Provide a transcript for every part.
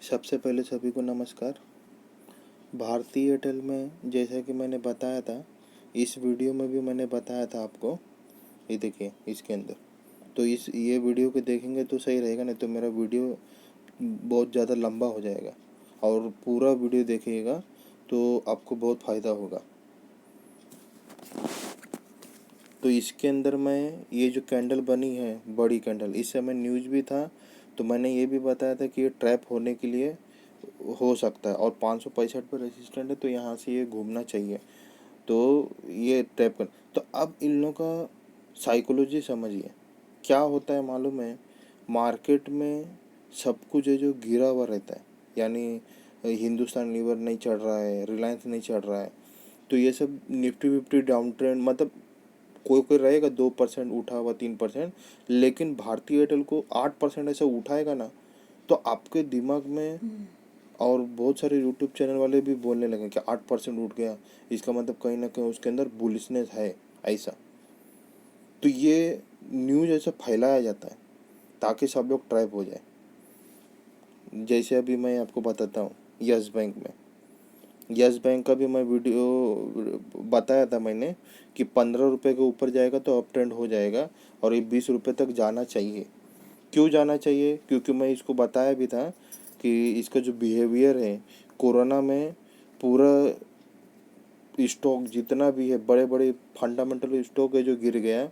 सबसे पहले सभी को नमस्कार। भारती एयरटेल में जैसा कि मैंने बताया था, इस वीडियो में भी मैंने बताया था आपको। ये देखिए इसके अंदर तो ये वीडियो को देखेंगे तो सही रहेगा, नहीं तो मेरा वीडियो बहुत ज़्यादा लंबा हो जाएगा। और पूरा वीडियो देखिएगा तो आपको बहुत फ़ायदा होगा। तो इसके अंदर मैं ये जो कैंडल बनी है, बड़ी कैंडल, इस समय न्यूज़ भी था तो मैंने ये भी बताया था कि ये ट्रैप होने के लिए हो सकता है और 565 पर रेसिस्टेंट है, तो यहाँ से ये घूमना चाहिए। तो ये ट्रैप कर, तो अब इन लोगों का साइकोलॉजी समझिए क्या होता है मालूम है। मार्केट में सब कुछ है जो गिरा हुआ रहता है, यानी हिंदुस्तान लीवर नहीं चढ़ रहा है, रिलायंस नहीं चढ़ रहा है, तो ये सब निफ्टी विफ्टी डाउन ट्रेंड, मतलब कोई कोई रहेगा 2% उठा हुआ, 3%, लेकिन भारतीय एयरटेल को 8% ऐसा उठाएगा ना, तो आपके दिमाग में, और बहुत सारे यूट्यूब चैनल वाले भी बोलने लगे कि 8% उठ गया, इसका मतलब कहीं ना कहीं उसके अंदर बुलिशनेस है ऐसा। तो ये न्यूज़ ऐसा फैलाया जाता है ताकि सब लोग ट्रैप हो जाए। जैसे अभी मैं आपको बताता हूँ यस बैंक में, यस बैंक का भी मैं वीडियो बताया था मैंने कि 15 रुपये के ऊपर जाएगा तो अप ट्रेंड हो जाएगा और ये 20 रुपये तक जाना चाहिए। क्यों जाना चाहिए? क्योंकि मैं इसको बताया भी था कि इसका जो बिहेवियर है कोरोना में, पूरा स्टॉक जितना भी है, बड़े बड़े फंडामेंटल स्टॉक है जो गिर गया।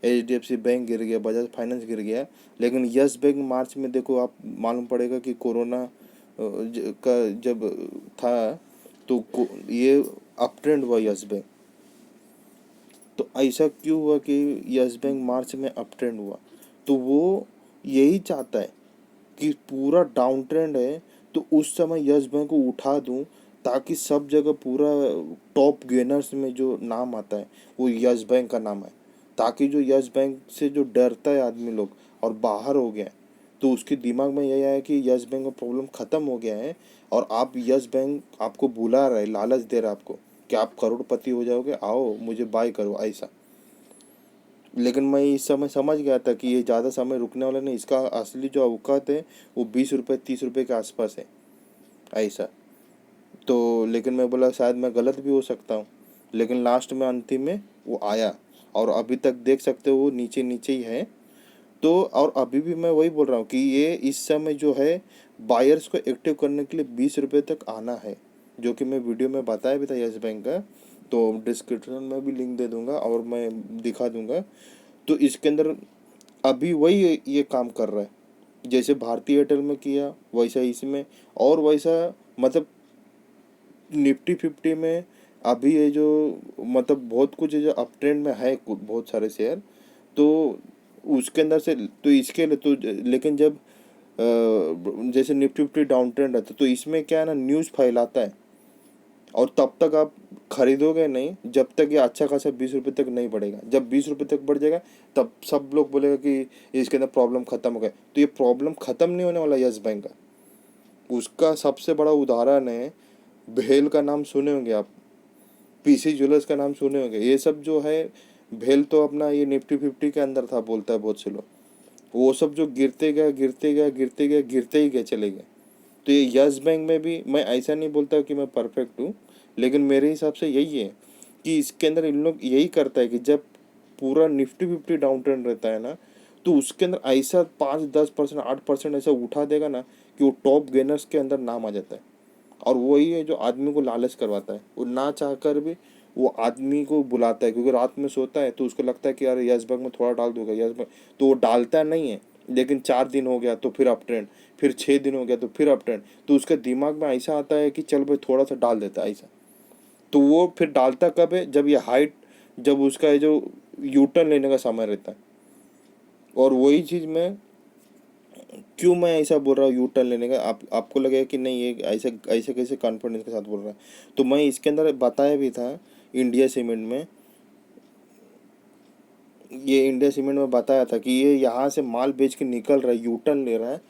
HDFC बैंक गिर गया, बजाज फाइनेंस गिर गया, लेकिन यस बैंक मार्च में देखो, आप मालूम पड़ेगा कि कोरोना का जब था तो ये अप ट्रेंड हुआ यस बैंक। तो ऐसा क्यों हुआ कि यस बैंक मार्च में अप ट्रेंड हुआ? तो वो यही चाहता है कि पूरा डाउन ट्रेंड है तो उस समय यस बैंक को उठा दूं, ताकि सब जगह पूरा टॉप गेनर्स में जो नाम आता है वो यस बैंक का नाम है, ताकि जो यस बैंक से जो डरता है आदमी लोग और बाहर हो गया है, तो उसके दिमाग में यही आया कि यस बैंक का प्रॉब्लम ख़त्म हो गया है और आप यस बैंक आपको बुला रहा है, लालच दे रहा है आपको कि आप करोड़पति हो जाओगे, आओ मुझे बाय करो ऐसा। लेकिन मैं इस समय समझ गया था कि ये ज़्यादा समय रुकने वाला नहीं, इसका असली जो औकात है वो 20 रुपये 30 रुपये के आसपास है ऐसा। तो लेकिन मैं बोला शायद मैं गलत भी हो सकता हूँ, लेकिन लास्ट में अंतिम में वो आया और अभी तक देख सकते हो वो नीचे नीचे ही है। तो और अभी भी मैं वही बोल रहा हूँ कि ये इस समय जो है बायर्स को एक्टिव करने के लिए 20 रुपये तक आना है, जो कि मैं वीडियो में बताया भी था यस बैंक का। तो डिस्क्रिप्शन में भी लिंक दे दूंगा और मैं दिखा दूंगा। तो इसके अंदर अभी वही ये काम कर रहा है, जैसे भारतीय एयरटेल में किया वैसा इसमें, और वैसा मतलब निफ्टी 50 में अभी ये जो मतलब बहुत कुछ है जो अप ट्रेंड में है, बहुत सारे शेयर, तो उसके अंदर से तो इसके लिए तो, लेकिन जब जैसे निफ्टी 50 डाउन ट्रेंड रहता है तो इसमें क्या है ना, न्यूज़ फैलाता है और तब तक आप खरीदोगे नहीं जब तक ये अच्छा खासा 20 रुपये तक नहीं बढ़ेगा। जब 20 रुपये तक बढ़ जाएगा तब सब लोग बोलेगा कि इसके अंदर प्रॉब्लम खत्म हो गया। तो ये प्रॉब्लम खत्म नहीं होने वाला यस बैंक का। उसका सबसे बड़ा उदाहरण है, भेल का नाम सुने होंगे आप, PC ज्वेलर्स का नाम सुने होंगे। ये सब जो है, भेल तो अपना ये निफ्टी 50 के अंदर था बोलता है बहुत से लोग, वो सब जो गिरते गया गिरते गया गिरते गया गिरते ही गए चले गए। तो ये यस बैंक में भी, मैं ऐसा नहीं बोलता कि मैं परफेक्ट हूँ, लेकिन मेरे हिसाब से यही है कि इसके अंदर इन लोग यही करता है कि जब पूरा निफ्टी 50 डाउन ट्रेंड रहता है ना, तो उसके अंदर ऐसा 5-10% 8% ऐसा उठा देगा ना कि वो टॉप गेनर्स के अंदर नाम आ जाता है। और वही है जो आदमी को लालच करवाता है, वो ना चाह कर भी वो आदमी को बुलाता है, क्योंकि रात में सोता है तो उसको लगता है कि यार यस बैंक में थोड़ा डाल दूंगा, यस बैंक, तो वो डालता नहीं है। लेकिन 4 दिन हो गया तो फिर अप ट्रेंड, फिर 6 दिन हो गया तो फिर अप ट्रेंड, तो उसके दिमाग में ऐसा आता है कि चल भाई थोड़ा सा डाल देता है ऐसा। तो वो फिर डालता कब है? जब ये हाइट, जब उसका ये जो यूटर्न लेने का समय रहता है। और वही चीज़ में क्यों मैं ऐसा बोल रहा हूँ यू टर्न लेने का, आपको लगेगा कि नहीं ये ऐसे ऐसे कैसे कॉन्फिडेंस के साथ बोल रहा है। तो मैं इसके अंदर बताया भी था, इंडिया सीमेंट में, ये इंडिया सीमेंट में बताया था कि ये यहाँ से माल बेच के निकल रहा है, यू टर्न ले रहा है,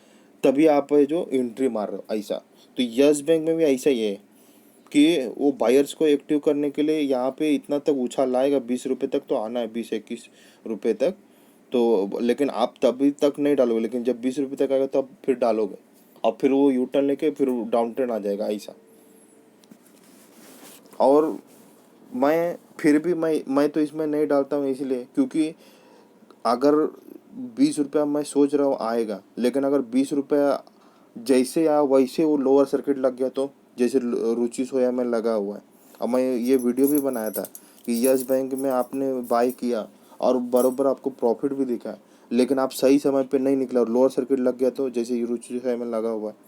तभी आप ये जो एंट्री मार रहे हो ऐसा। तो यस बैंक में भी ऐसा ही है कि वो बायर्स को एक्टिव करने के लिए यहाँ पे इतना तक उछाल लाएगा, 20 रुपये तक तो आना है, 20-21 रुपये तक। तो लेकिन आप तभी तक नहीं डालोगे, लेकिन जब 20 रुपये तक आएगा तब फिर डालोगे। और फिर वो यू टर्न लेके फिर डाउन ट्रेंड आ जाएगा ऐसा। और मैं फिर भी मैं तो इसमें नहीं डालता हूँ इसलिए क्योंकि अगर 20 रुपया मैं सोच रहा हूँ आएगा, लेकिन अगर 20 रुपया जैसे आया वैसे वो लोअर सर्किट लग गया तो जैसे रुचि सोया में लगा हुआ है। अब मैं ये वीडियो भी बनाया था कि यस बैंक में आपने बाय किया और बरोबर आपको प्रॉफिट भी दिखा है, लेकिन आप सही समय पे नहीं निकला और लोअर सर्किट लग गया तो जैसे रुचि सोया में लगा हुआ है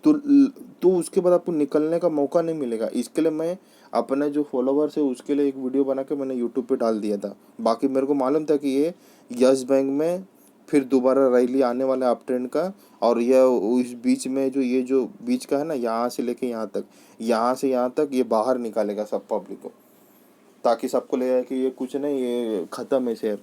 तो उसके बाद आपको निकलने का मौका नहीं मिलेगा। इसके लिए मैं अपने जो फॉलोवर्स है उसके लिए एक वीडियो बना के मैंने यूट्यूब पे डाल दिया था। बाकी मेरे को मालूम था कि ये यस बैंक में फिर दोबारा रैली आने वाला है अप ट्रेंड का, और यह इस बीच में जो ये जो बीच का है ना, यहाँ से लेके यहाँ तक, यहाँ से यहाँ तक ये बाहर निकालेगा सब पब्लिक को, ताकि सबको लगेगा कि ये कुछ नहीं, ये ख़त्म है शेयर,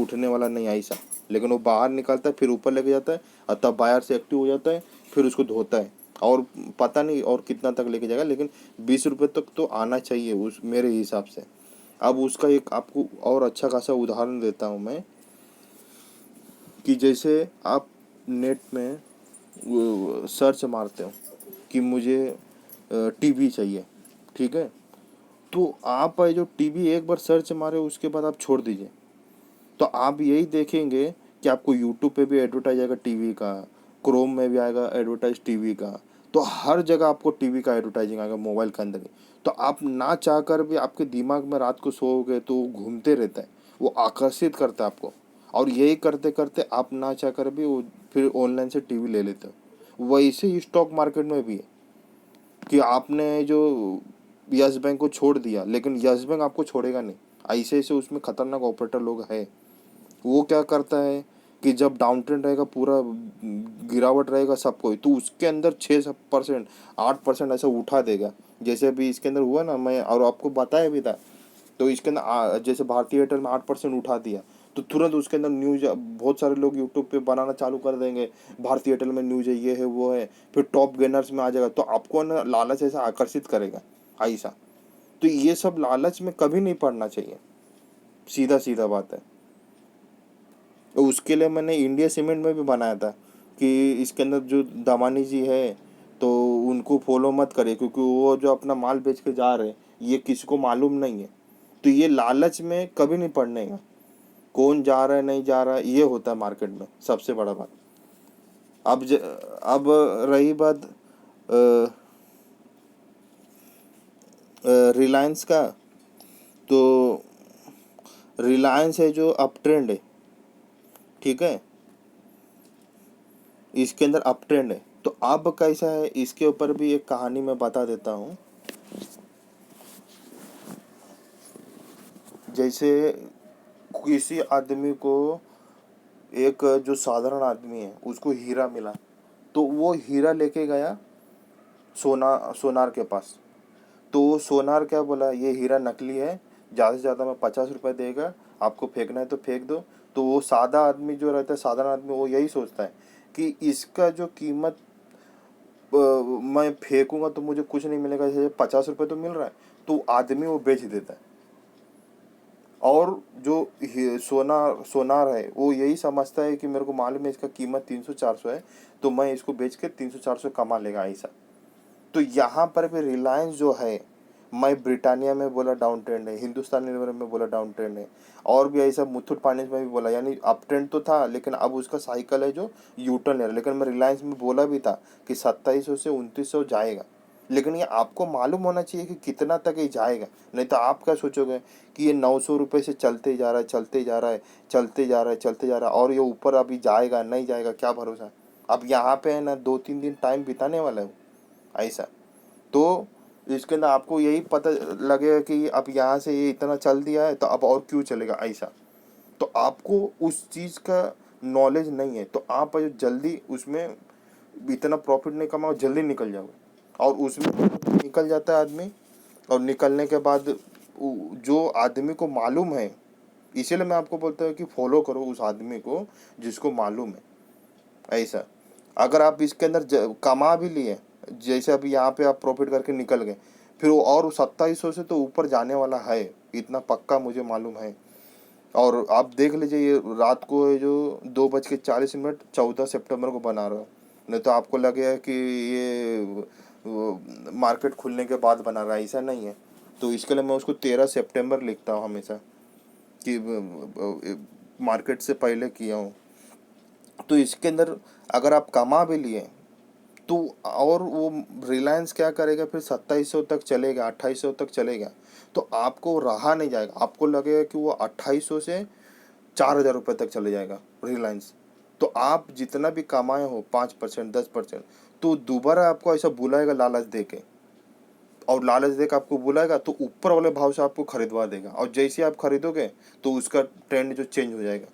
उठने वाला नहीं ऐसा। लेकिन वो बाहर निकलता है फिर ऊपर लेके जाता है और तब बायर से एक्टिव हो जाता है, फिर उसको धोता है और पता नहीं और कितना तक लेके जाएगा, लेकिन 20 रुपये तक तो आना चाहिए उस मेरे हिसाब से। अब उसका एक आपको और अच्छा खासा उदाहरण देता हूँ मैं कि जैसे आप नेट में सर्च मारते हो कि मुझे टीवी चाहिए, ठीक है, तो आप जो टीवी एक बार सर्च मारे उसके बाद आप छोड़ दीजिए, तो आप यही देखेंगे कि आपको यूट्यूब पे भी एडवर्टाइज आएगा टीवी का, क्रोम में भी आएगा एडवर्टाइज टीवी का, तो हर जगह आपको टीवी का एडवर्टाइजिंग आएगा मोबाइल के अंदर ही। तो आप ना चाह कर भी आपके दिमाग में रात को सोओगे तो वो घूमते रहता है, वो आकर्षित करता है आपको, और यही करते करते आप ना चाह कर भी वो फिर ऑनलाइन से टीवी ले लेते हो। वैसे ही स्टॉक मार्केट में भी है कि आपने जो यस बैंक को छोड़ दिया, लेकिन यस बैंक आपको छोड़ेगा नहीं। ऐसे ऐसे उसमें खतरनाक ऑपरेटर लोग हैं। वो क्या करता है कि जब डाउन ट्रेंड रहेगा, पूरा गिरावट रहेगा सबको, तो उसके अंदर 6% 8% ऐसा उठा देगा। जैसे अभी इसके अंदर हुआ ना, मैं और आपको बताया भी था, तो इसके अंदर जैसे भारतीय एयरटेल में 8% उठा दिया, तो तुरंत उसके अंदर न्यूज बहुत सारे लोग यूट्यूब पे बनाना चालू कर देंगे, भारतीय एयरटेल में न्यूज है, ये है वो है, फिर टॉप गेनर्स में आ जाएगा, तो आपको ना लालच ऐसा आकर्षित करेगा ऐसा। तो ये सब लालच में कभी नहीं पड़ना चाहिए, सीधा सीधा बात है। तो उसके लिए मैंने इंडिया सीमेंट में भी बनाया था कि इसके अंदर जो दामानी जी है तो उनको फॉलो मत करिए, क्योंकि वो जो अपना माल बेच के जा रहे हैं ये किसी को मालूम नहीं है। तो ये लालच में कभी नहीं पड़ने का, कौन जा रहा है नहीं जा रहा है ये होता है मार्केट में सबसे बड़ा बात। अब रही बात रिलायंस का, तो रिलायंस है जो अप ट्रेंड है, ठीक है, इसके अंदर अप ट्रेंड है। तो अब कैसा है, इसके ऊपर भी एक कहानी मैं बता देता हूँ। जैसे किसी आदमी को, एक जो साधारण आदमी है उसको हीरा मिला, तो वो हीरा लेके गया सोनार के पास। तो सोनार क्या बोला, ये हीरा नकली है, ज़्यादा से ज़्यादा मैं 50 रुपये देगा, आपको फेंकना है तो फेंक दो। तो वो सादा आदमी जो रहता है, साधारण आदमी, वो यही सोचता है कि इसका जो कीमत मैं फेंकूंगा तो मुझे कुछ नहीं मिलेगा, जैसे 50 रुपये तो मिल रहा है, तो आदमी वो बेच देता है। और जो सोनार है वो यही समझता है कि मेरे को मालूम है इसका कीमत 300-400 है, तो मैं इसको बेच के 300-400 कमा लेगा ऐसा। तो यहाँ पर भी रिलायंस जो है, मैं ब्रिटानिया में बोला डाउन ट्रेंड है, हिंदुस्तान लीवर में बोला डाउन ट्रेंड है, और भी ऐसा मुथूट फाइनेंस में भी बोला, यानी अप ट्रेंड तो था लेकिन अब उसका साइकिल है जो यू टर्न है। लेकिन मैं रिलायंस में बोला भी था कि 2700 से 2900 जाएगा, लेकिन ये आपको मालूम होना चाहिए कि कितना तक ये जाएगा। नहीं तो आप क्या सोचोगे कि ये 900 रुपये से चलते जा रहा है, चलते जा रहा है, चलते जा रहा है, चलते जा रहा है, और ये ऊपर अभी जाएगा नहीं जाएगा, क्या भरोसा। अब यहाँ पे है ना 2-3 दिन टाइम बिताने वाला है ऐसा। तो इसके अंदर आपको यही पता लगेगा कि अब यहाँ से ये इतना चल दिया है तो अब और क्यों चलेगा ऐसा। तो आपको उस चीज़ का नॉलेज नहीं है, तो आप जो जल्दी उसमें इतना प्रॉफिट नहीं कमाओ, जल्दी निकल जाओगे, और उसमें निकल जाता है आदमी। और निकलने के बाद जो आदमी को मालूम है, इसीलिए मैं आपको बोलता हूँ कि फॉलो करो उस आदमी को जिसको मालूम है ऐसा। अगर आप इसके अंदर कमा भी लिए, जैसे अभी यहाँ पे आप प्रॉफिट करके निकल गए, फिर वो और 2700 से तो ऊपर जाने वाला है, इतना पक्का मुझे मालूम है। और आप देख लीजिए, ये रात को है जो 2:40 14 सितंबर को बना रहा है, नहीं तो आपको लगेगा कि ये मार्केट खुलने के बाद बना रहा है, ऐसा नहीं है। तो इसके लिए मैं उसको 13 सितंबर लिखता हूँ हमेशा कि मार्केट से पहले किया हूँ। तो इसके अंदर अगर आप कमा भी लिए तो, और वो रिलायंस क्या करेगा फिर 2700 तक चलेगा, 2800 तक चलेगा, तो आपको रहा नहीं जाएगा, आपको लगेगा कि वो 2800 से 4000 रुपये तक चले जाएगा रिलायंस। तो आप जितना भी कमाए हो 5% 10%, तो दोबारा आपको ऐसा बुलाएगा लालच दे के, और लालच देकर आपको बुलाएगा तो ऊपर वाले भाव से आपको खरीदवा देगा, और जैसे आप खरीदोगे तो उसका ट्रेंड जो चेंज हो जाएगा।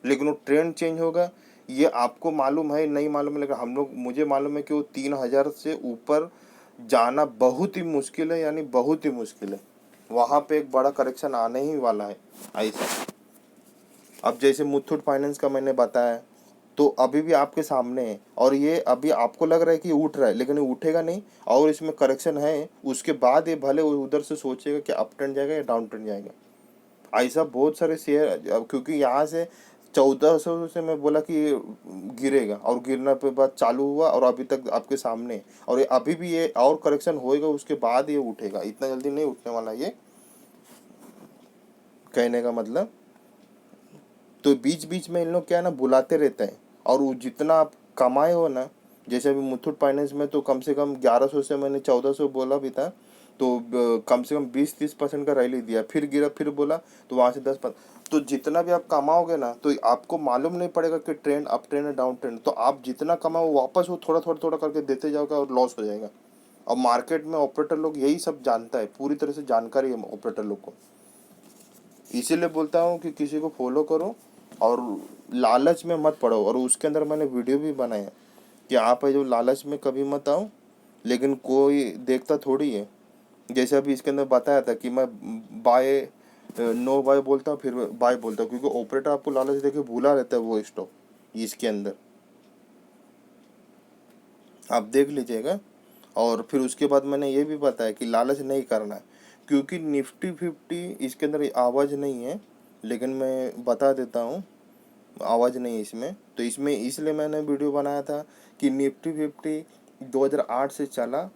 लेकिन वो ट्रेंड चेंज होगा ये आपको मालूम है नहीं मालूम है, लेकिन हम लोग, मुझे मालूम है कि वो 3000 से ऊपर जाना बहुत ही मुश्किल है, यानी बहुत ही मुश्किल है। वहाँ पे एक बड़ा करेक्शन आने ही वाला है ऐसा। अब जैसे मुथूट फाइनेंस का मैंने बताया, तो अभी भी आपके सामने है, और ये अभी आपको लग रहा है कि उठ रहा है, लेकिन ये उठेगा नहीं, और इसमें करेक्शन है। उसके बाद ये भले उधर से सोचेगा कि अप ट्रेंड जाएगा या डाउन ट्रेंड जाएगा। ऐसा बहुत सारे शेयर, क्योंकि यहाँ से 1400 से मैं बोला कि ये गिरेगा, और गिरना पे बाद चालू हुआ, और अभी तक आपके सामने है। और ये अभी भी ये और करेक्शन होएगा, उसके बाद ये उठेगा, इतना जल्दी नहीं उठने वाला ये, कहने का मतलब। तो बीच बीच में इन लोग क्या है ना, बुलाते रहते हैं, और वो जितना आप कमाए हो ना, जैसे अभी मुथूट फाइनेंस में तो कम से कम 1100 से मैंने 1400 बोला भी था, तो कम से कम 20-30% का रैली दिया, फिर गिरा, फिर बोला, तो वहाँ से 10%। तो जितना भी आप कमाओगे ना, तो आपको मालूम नहीं पड़ेगा कि ट्रेंड अप ट्रेंड है डाउन ट्रेंड, तो आप जितना कमाओ वापस वो थोड़ा थोड़ा थोड़ा करके देते जाओगे और लॉस हो जाएगा। और मार्केट में ऑपरेटर लोग यही सब जानता है, पूरी तरह से जानकारी है ऑपरेटर लोग को। इसीलिए बोलता हूँ कि किसी को फॉलो करो और लालच में मत पड़ो। और उसके अंदर मैंने वीडियो भी बनाया कि आप है जो लालच में कभी मत आओ, लेकिन कोई देखता थोड़ी है। जैसे अभी इसके अंदर बताया था कि मैं बाय नो बाय बोलता हूँ, फिर बाय बोलता हूँ, क्योंकि ऑपरेटर आपको लालच देके भूला रहता है वो स्टॉक। इसके अंदर आप देख लीजिएगा। और फिर उसके बाद मैंने ये भी बताया कि लालच नहीं करना है, क्योंकि निफ्टी 50 इसके अंदर आवाज़ नहीं है, लेकिन मैं बता देता हूँ, आवाज़ नहीं है इसमें। तो इसमें इसलिए मैंने वीडियो बनाया था कि निफ्टी 50 2008 से चला,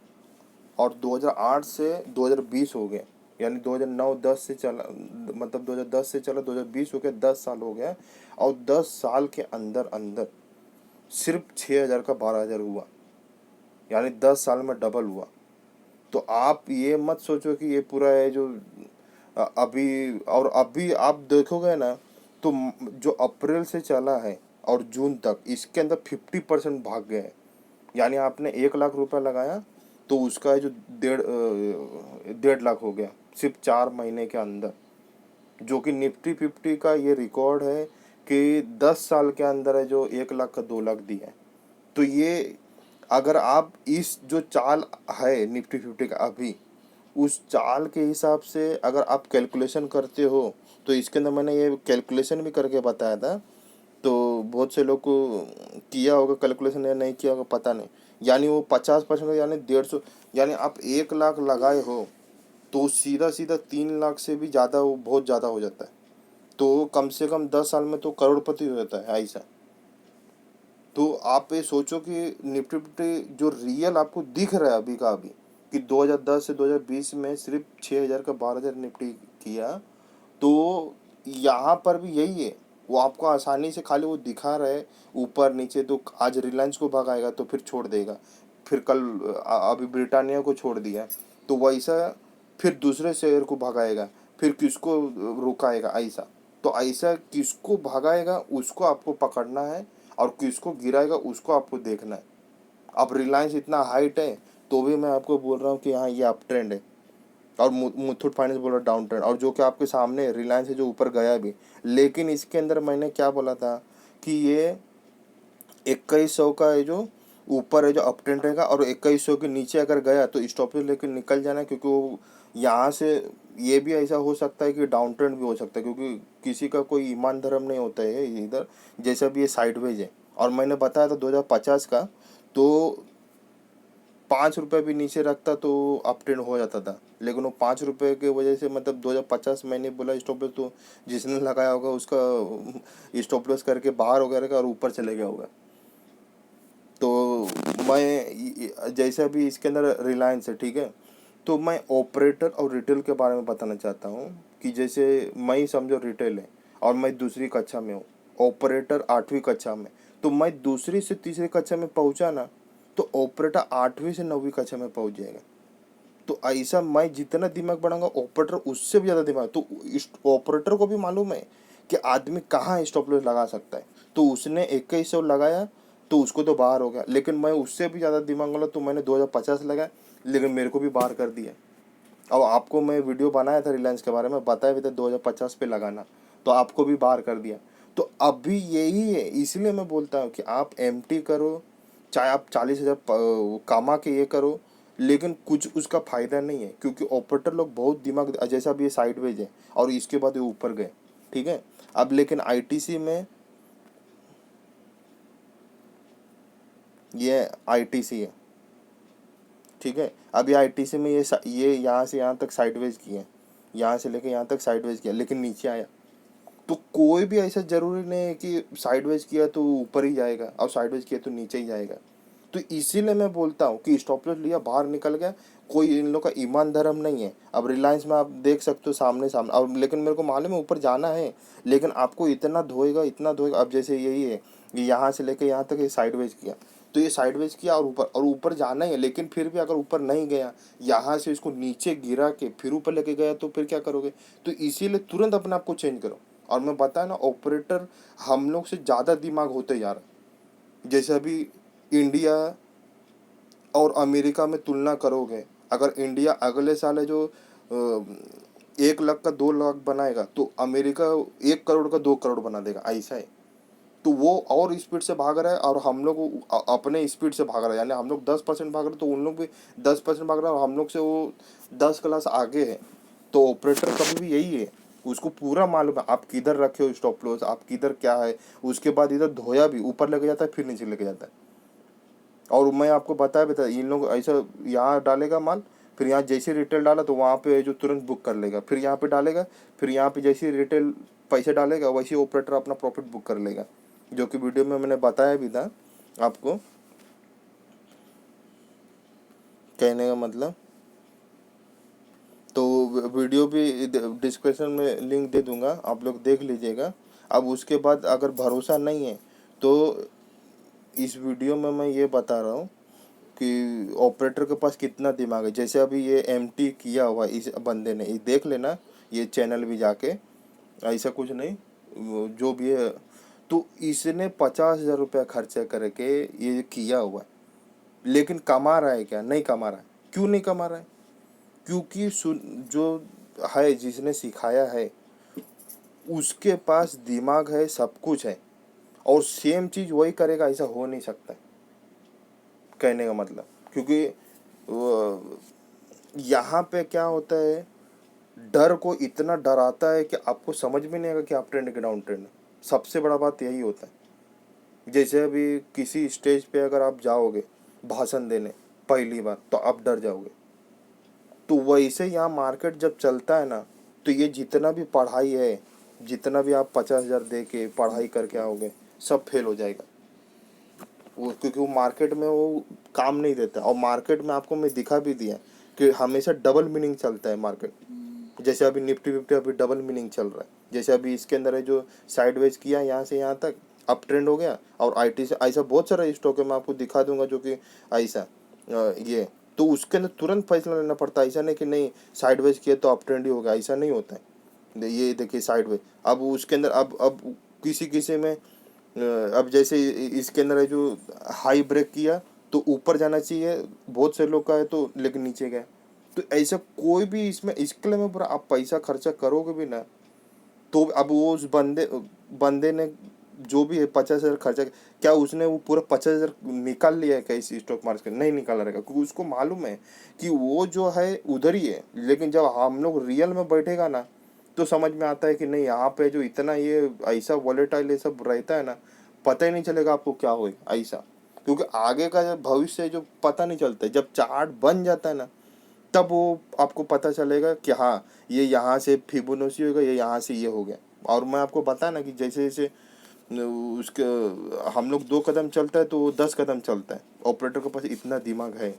और 2008 से 2020 हो गया, यानी 2009-10 से चला, मतलब 2010 से चला 2020 हो गया, 10 साल हो गया। और 10 साल के अंदर अंदर सिर्फ 6000 का 12000 हुआ, यानी 10 साल में डबल हुआ। तो आप ये मत सोचो कि ये पूरा है जो अभी, और अभी आप देखोगे ना, तो जो अप्रैल से चला है और जून तक, इसके अंदर 50% भाग गए हैं। यानी आपने 1 लाख रुपया लगाया, तो उसका है जो 1.5 लाख हो गया सिर्फ 4 महीने के अंदर। जो कि निफ्टी 50 का ये रिकॉर्ड है कि 10 साल के अंदर है जो 1 लाख का 2 लाख दिया है। तो ये, अगर आप इस जो चाल है निफ्टी 50 का अभी, उस चाल के हिसाब से अगर आप कैलकुलेशन करते हो, तो इसके अंदर मैंने ये कैलकुलेशन भी करके बताया था। तो बहुत से लोग को किया होगा कैलकुलेशन या नहीं किया होगा पता नहीं। यानी वो 50%, यानी 150, यानी आप 1 लाख लगाए हो, तो सीधा सीधा 3 लाख से भी ज़्यादा, वो बहुत ज़्यादा हो जाता है। तो कम से कम 10 साल में तो करोड़पति हो जाता है ऐसा। तो आप ये सोचो कि निफ्टी फिफ्टी जो रियल आपको दिख रहा है अभी का अभी, कि 2010 से 2020 में सिर्फ 6000 का 12000 निफ्टी किया, तो यहाँ पर भी यही है। वो आपको आसानी से खाली वो दिखा रहा है ऊपर नीचे, तो आज रिलायंस को भगाएगा तो फिर छोड़ देगा, फिर कल अभी ब्रिटानिया को छोड़ दिया, तो वैसा फिर दूसरे शेयर को भगाएगा, फिर किसको रुकाएगा ऐसा। तो ऐसा किसको भगाएगा उसको आपको पकड़ना है, और किसको गिराएगा उसको आपको देखना है। अब रिलायंस इतना हाइट है, तो भी मैं आपको बोल रहा हूँ कि हाँ ये अप ट्रेंड है, और मुथूट फाइनेंस बोल रहा डाउन ट्रेंड, और जो कि आपके सामने रिलायंस है जो ऊपर गया भी। लेकिन इसके अंदर मैंने क्या बोला था कि ये 2100 का है जो ऊपर है जो अप ट्रेंड रहेगा, और 2100 के नीचे अगर गया तो स्टॉप लॉस लेकर निकल जाना, क्योंकि वो यहाँ से ये भी ऐसा हो सकता है कि डाउन ट्रेंड भी हो सकता है, क्योंकि किसी का कोई ईमान धर्म नहीं होता है इधर। जैसा भी ये साइडवेज है, और मैंने बताया था 2050 का, तो 5 रुपये भी नीचे रखता तो अप ट्रेंड हो जाता था। लेकिन वो 5 रुपये के वजह से, मतलब 2050 मैंने बोला स्टॉप लॉस, तो जिसने लगाया होगा उसका स्टॉप लॉस करके बाहर हो गया रहेगा और ऊपर चले गया होगा। तो मैं जैसे अभी इसके अंदर रिलायंस है, ठीक है, तो मैं ऑपरेटर और रिटेल के बारे में बताना चाहता हूँ कि जैसे मैं ही समझो रिटेल है और मैं दूसरी कक्षा में हूँ, ऑपरेटर 8वीं कक्षा में, तो मैं दूसरी से तीसरी कक्षा में पहुँचा ना, तो ऑपरेटर 8वीं से 9वीं कक्षा में पहुँच जाएगा। तो ऐसा मैं जितना दिमाग बढ़ाऊंगा ऑपरेटर उससे भी ज़्यादा दिमाग, तो ऑपरेटर को भी मालूम है कि आदमी कहाँ स्टॉप लॉस लगा सकता है, तो उसने 2100 लगाया तो उसको तो बाहर हो गया, लेकिन मैं उससे भी ज़्यादा दिमाग वाला, तो मैंने 2050 लगाया, लेकिन मेरे को भी बाहर कर दिया। अब आपको मैं वीडियो बनाया था रिलायंस के बारे में, बताया भी था 2050 पे लगाना, तो आपको भी बाहर कर दिया। तो अभी यही है, इसलिए मैं बोलता हूँ कि आप एमटी करो, चाहे आप 40,000 कमा के ये करो, लेकिन कुछ उसका फायदा नहीं है, क्योंकि ऑपरेटर लोग बहुत दिमाग, जैसा अब ये साइडवेज है और इसके बाद ये ऊपर गए, ठीक है। अब लेकिन आईटीसी में, ये आईटीसी है, ठीक है, अभी आईटीसी में ये यहाँ से यहाँ तक साइडवेज किया, यहाँ से लेके यहाँ तक साइडवेज किया, लेकिन नीचे आया। तो कोई भी ऐसा जरूरी नहीं है कि साइडवेज किया तो ऊपर ही जाएगा और साइडवेज किया तो नीचे ही जाएगा। तो इसीलिए मैं बोलता हूँ कि स्टॉप लॉस लिया, बाहर निकल गया, कोई इन लोग का ईमान धर्म नहीं है। अब रिलायंस में आप देख सकते हो सामने सामने, और लेकिन मेरे को मालूम है ऊपर जाना है, लेकिन आपको इतना धोएगा इतना धोएगा। अब जैसे यही है, ये यहाँ से लेके यहाँ तक ये साइडवेज किया, तो ये साइडवेज किया और ऊपर जाना ही है, लेकिन फिर भी अगर ऊपर नहीं गया, यहाँ से इसको नीचे गिरा के फिर ऊपर लेके गया, तो फिर क्या करोगे। तो इसीलिए तुरंत अपने आप को चेंज करो। और मैं बताया ना, ऑपरेटर हम लोग से ज़्यादा दिमाग होते जा रहा है। जैसे अभी इंडिया और अमेरिका में तुलना करोगे, अगर इंडिया अगले साल है जो 1 लाख का 2 लाख बनाएगा, तो अमेरिका 1 करोड़ का 2 करोड़ बना देगा, ऐसा है। तो वो और स्पीड से भाग रहा है और हम लोग अपने स्पीड से भाग रहा है, यानी हम लोग 10% भाग रहे हैं तो उन लोग भी 10% भाग रहा है, और हम लोग से वो 10 क्लास आगे है। तो ऑपरेटर कभी भी यही है, उसको पूरा मालूम है आप किधर रखे हो स्टॉप लॉस, आप किधर क्या है, उसके बाद इधर धोया भी, ऊपर लेके जाता है फिर नीचे लेके जाता है। और मैं आपको बताया भी था, इन लोग ऐसा यहाँ डालेगा माल, फिर यहाँ जैसे रिटेल डाला तो वहाँ पे जो तुरंत बुक कर लेगा, फिर यहाँ पे डालेगा, फिर यहाँ पे जैसे रिटेल पैसे डालेगा वैसे ऑपरेटर अपना प्रॉफिट बुक कर लेगा, जो कि वीडियो में मैंने बताया भी था आपको। कहने का मतलब, तो वीडियो भी डिस्क्रिप्शन में लिंक दे दूंगा, आप लोग देख लीजिएगा। अब उसके बाद अगर भरोसा नहीं है तो इस वीडियो में मैं ये बता रहा हूँ कि ऑपरेटर के पास कितना दिमाग है। जैसे अभी ये एमटी किया हुआ इस बंदे ने, ये देख लेना, ये चैनल भी जाके, ऐसा कुछ नहीं, जो भी है। तो इसने 50,000 रुपया खर्चा करके ये किया हुआ है, लेकिन कमा रहा है क्या? नहीं कमा रहा है। क्यों नहीं कमा रहा है? क्योंकि जो है, जिसने सिखाया है उसके पास दिमाग है, सब कुछ है, और सेम चीज़ वही करेगा, ऐसा हो नहीं सकता। कहने का मतलब, क्योंकि यहाँ पे क्या होता है, डर को इतना डराता है कि आपको समझ में नहीं आएगा कि आप ट्रेंड के डाउन ट्रेंड है। सबसे बड़ा बात यही होता है। जैसे अभी किसी स्टेज पे अगर आप जाओगे भाषण देने पहली बार, तो आप डर जाओगे। तो वैसे यहाँ मार्केट जब चलता है ना, तो ये जितना भी पढ़ाई है, जितना भी आप 50,000 दे के पढ़ाई करके आओगे, सब फेल हो जाएगा। वो क्योंकि वो मार्केट में वो काम नहीं देता, और मार्केट में आपको मैं दिखा भी दिया कि हमेशा डबल मीनिंग चलता है मार्केट। जैसे अभी निफ्टी फिफ्टी अभी डबल मीनिंग चल रहा है। जैसे अभी इसके अंदर है जो साइडवेज किया यहाँ से यहाँ तक, अप ट्रेंड हो गया, और आईटी से ऐसा बहुत सारा स्टॉक है, मैं आपको दिखा दूंगा जो कि ऐसा ये, तो उसके अंदर तुरंत फैसला लेना पड़ता है। ऐसा नहीं कि नहीं साइडवेज किया तो अप ट्रेंड ही हो गया, ऐसा नहीं होता है। ये देखिए साइडवेज, अब उसके अंदर अब किसी किसी में अब जैसे इसके अंदर है जो हाई ब्रेक किया तो ऊपर जाना चाहिए, बहुत से लोग का है तो, लेकिन नीचे गया। तो ऐसा कोई भी इसमें, इसके लिए मैं पूरा, आप पैसा खर्चा करोगे भी ना, तो अब वो उस बंदे ने जो भी है 50,000 खर्चा, क्या उसने वो पूरा 50,000 निकाल लिया है क्या इस स्टॉक मार्केट? नहीं निकाला रहेगा, क्योंकि उसको मालूम है कि वो जो है उधर ही है। लेकिन जब हम लोग रियल में बैठेगा ना, तो समझ में आता है कि नहीं, यहाँ पे जो इतना ये ऐसा वॉलेटाइल ये सब रहता है ना, पता ही नहीं चलेगा आपको क्या होगा ऐसा। क्योंकि आगे का जो भविष्य जो पता नहीं चलता है, जब चार्ट बन जाता है ना, तब वो आपको पता चलेगा कि हाँ ये यहाँ से फिबोनाची होगा, ये यहाँ से ये हो गया। और मैं आपको बताया ना कि जैसे जैसे उसके हम लोग 2 कदम चलता है तो वो 10 कदम चलता है। ऑपरेटर के पास इतना दिमाग है।